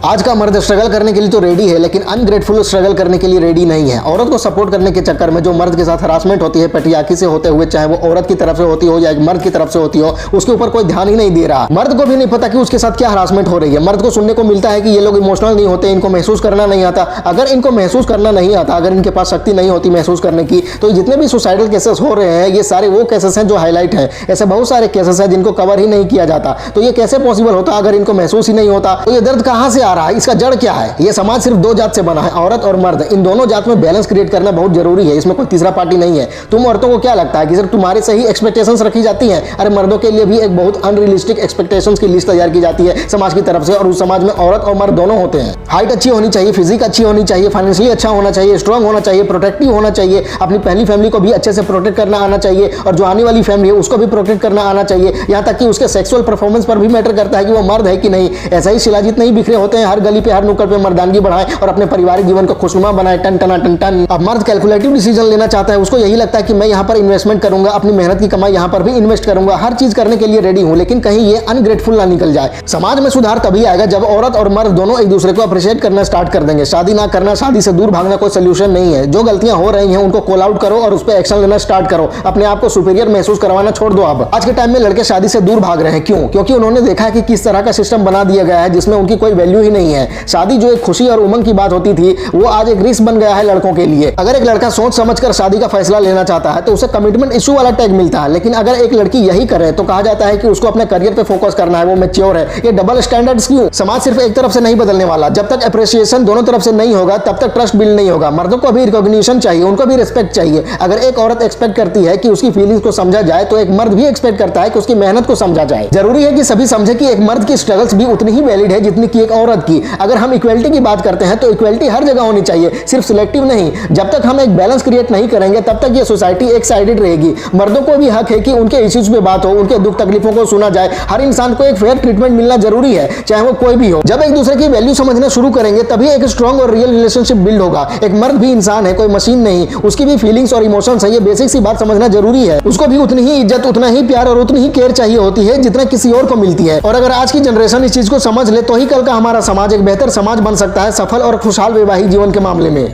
आज का मर्द स्ट्रगल करने के लिए तो रेडी है, लेकिन अनग्रेटफुल स्ट्रगल करने के लिए रेडी नहीं है। औरत को सपोर्ट करने के चक्कर में जो मर्द के साथ हरासमेंट होती है पटियाकी से होते हुए, चाहे वो औरत की तरफ से होती हो या एक मर्द की तरफ से होती हो, उसके ऊपर कोई ध्यान ही नहीं दे रहा। मर्द को भी नहीं पता कि उसके साथ क्या हरासमेंट हो रही है। मर्द को सुनने को मिलता है कि ये लोग इमोशनल नहीं होते, इनको महसूस करना नहीं आता। अगर इनको महसूस करना नहीं आता, अगर इनके पास शक्ति नहीं होती महसूस करने की, तो जितने भी सुसाइडल केसेस हो रहे हैं ये सारे वो केसेस हैं जो हाईलाइट हैं। ऐसे बहुत सारे केसेस हैं जिनको कवर ही नहीं किया जाता। तो ये कैसे पॉसिबल होता अगर इनको महसूस ही नहीं होता? तो ये दर्द कहां से आ रहा है, इसका जड़ क्या है? ये समाज सिर्फ दो जात से बना है, औरत और मर्द। इन दोनों जात में बैलेंस क्रिएट करना बहुत जरूरी है। इसमें कोई तीसरा पार्टी नहीं है। तुम औरतों को क्या लगता है कि सिर्फ तुम्हारे से ही एक्सपेक्टेशंस रखी जाती हैं? अरे मर्दों के लिए भी एक बहुत अनरियलिस्टिक एक्सपेक्टेशंस की लिस्ट तैयार की जाती है समाज की तरफ से, और उस समाज में औरत और मर्द दोनों होते हैं। हाइट अच्छी होनी चाहिए, फिजिक अच्छी होनी चाहिए, फाइनेंशियली अच्छा होना चाहिए, स्ट्रांग होना चाहिए, प्रोटेक्टिव होना चाहिए, अपनी पहली फैमिली को भी अच्छे से प्रोटेक्ट करना आना चाहिए, और जो आने वाली फैमिली है उसको भी प्रोटेक्ट करना आना चाहिए। यहाँ तक कि उसके सेक्सुअल परफॉर्मेंस पर भी मैटर करता है कि वो मर्द है कि नहीं। ऐसा ही शिलाजीत नहीं बिखरे होते हैं हर गली पे हर नुक्कड़ पे मर्दानगी बढ़ाएं और अपने पारिवारिक जीवन को खुशनुमा बनाए, टन टना टन टन। अब मर्द कैलकुलेटिव डिसीजन लेना चाहता है। उसको यही लगता है कि मैं यहाँ पर इन्वेस्टमेंट करूंगा, अपनी मेहनत की कमाई यहाँ पर भी इन्वेस्ट करूंगा, हर चीज करने के लिए रेडी हूं, लेकिन कहीं ये अनग्रेटफुल ना निकल जाए। समाज में सुधार तभी आएगा जब औरत और मर्द दोनों एक दूसरे को अप्रिशिएट करना स्टार्ट कर देंगे। शादी ना करना, शादी से दूर भागना कोई सोल्यूशन नहीं है। जो गलतियां हो रही हैं उनको कॉल आउट करो और उस पर एक्शन लेना स्टार्ट करो। अपने आप को सुपीरियर महसूस करवाना छोड़ दो। अब आज के टाइम में लड़के शादी से दूर भाग रहे हैं। क्यों? क्योंकि उन्होंने देखा है कि किस तरह का सिस्टम बना दिया गया है जिसमें उनकी कोई वैल्यू ही नहीं है। शादी जो एक खुशी और उमंग की बात होती थी वो आज एक रिस्क बन गया है लड़कों के लिए। अगर एक लड़का सोच समझकर शादी का फैसला लेना चाहता है तो उसे कमिटमेंट इशू वाला टैग मिलता है, लेकिन अगर एक लड़की यही करे तो कहा जाता है कि उसको अपने करियर पे फोकस करना है, वो मैच्योर है। ये डबल स्टैंडर्ड्स क्यों? समाज सिर्फ एक तरफ से नहीं बदलने वाला। जब तक अप्रिसिएशन दोनों तरफ से नहीं होगा तब तक ट्रस्ट बिल्ड नहीं होगा। मर्दों को भी रिकॉग्निशन चाहिए, उनको भी रिस्पेक्ट चाहिए। अगर एक औरत एक्सपेक्ट करती है कि उसकी फीलिंग्स को समझा जाए तो एक मर्द भी एक्सपेक्ट करता है कि उसकी मेहनत को समझा जाए। जरूरी है कि सभी समझे कि एक मर्द की स्ट्रगल्स भी उतनी ही वैलिड है जितनी की एक औरत की। अगर हम इक्वलिटी की बात करते हैं तो इक्वलिटी हर जगह होनी चाहिए, सिर्फ सिलेक्टिव नहीं। जब तक हम एक बैलेंस क्रिएट नहीं करेंगे तब तक ये सोसाइटी एक साइडेड रहेगी। मर्दों को भी हक है कि उनके इश्यूज पे बात हो, उनके दुख तकलीफों को सुना जाए। हर इंसान को एक फेयर ट्रीटमेंट मिलना जरूरी है, चाहे वो कोई भी हो। जब एक दूसरे की वैल्यू समझना शुरू करेंगे तभी एक स्ट्रॉन्ग और रियल रिलेशनशिप बिल्ड होगा। एक मर्द भी इंसान है, कोई मशीन नहीं। उसकी भी फीलिंग्स और इमोशंस है, ये बेसिक सी बात समझना जरूरी है। उसको भी उतनी ही इज्जत, उतना ही प्यार और उतनी ही केयर चाहिए होती है जितना किसी और को मिलती है। और अगर आज की जनरेशन इस चीज को समझ ले तो ही कल का हमारा समाज एक बेहतर समाज बन सकता है, सफल और खुशहाल वैवाहिक जीवन के मामले में।